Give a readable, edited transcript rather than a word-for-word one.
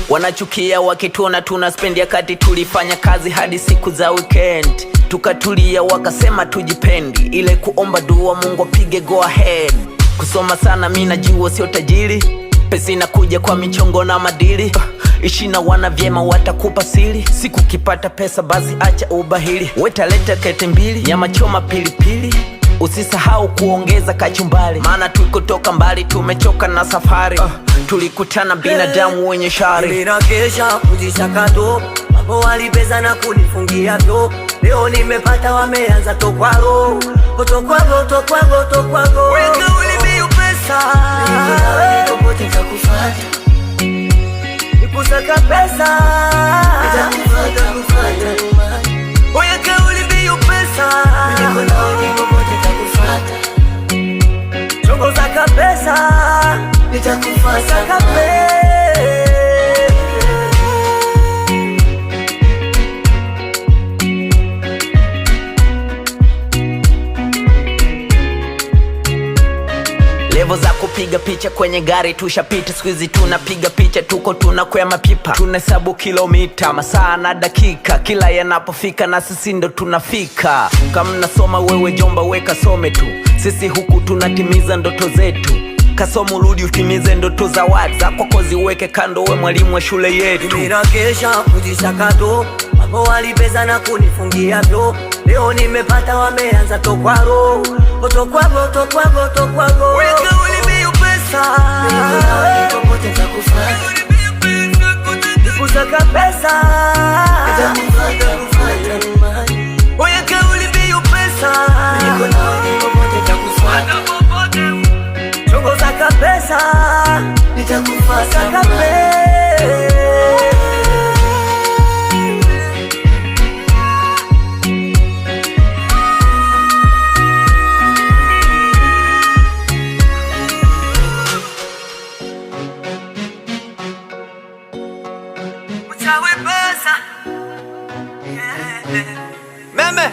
Wanachukia wakituona tuna spend ya kati, tulifanya kazi hadi siku za weekend, tukatulia wakasema tujipendi, ile kuomba dua Mungu apige go ahead. Kusoma sana mimi najua sio tajiri, pesa inakuja kwa michongo na madili. Ishi na wana vyema watakupa siri, siku kipata pesa basi acha ubahili. Wetaleta kete mbili, nyama choma pilipili, usisahau kuongeza kachumbali, maana tulikotoka mbali tumechoka na safari. Tulikutana binadamu wenye shari. Ninakesha kujisakato, mambo walipeza na kunifungia vyo. Leo nimepata wameanza tokwaro, tokwago, tokwago, tokwago. Weka ulimi upesa, nikopote kakufata, nikusaka pesa, nitakufata. Weka ulimi upesa, nikopote kakufata, chongo zaka pesa, nitakufata kape. Levo za kupiga picha kwenye gari tushapita, squeezy tunapiga picha tuko tunakwea mapipa, tunahesabu kilomita, masaa na dakika, kila yanapofika na sisi ndo tunafika. Kama nasoma wewe jomba weka some tu, sisi huku tunatimiza ndoto zetu. Kasomu rudi utimize ndoto za watu zako, kozi uweke kando, we mwalimu wa shule yetu. Ninakesha kujisakato, mambo walipeza na kunifungia vyo. Leo nimepata wameanza tokwaro, tokwago, tokwago, tokwago. Weka ulimi upesa, nikopote kakufata, nikusaka pesa, nitakufata. Weka ulimi upesa, nikopote kakufata, chongo zaka pesa, nitakufata kape. Meme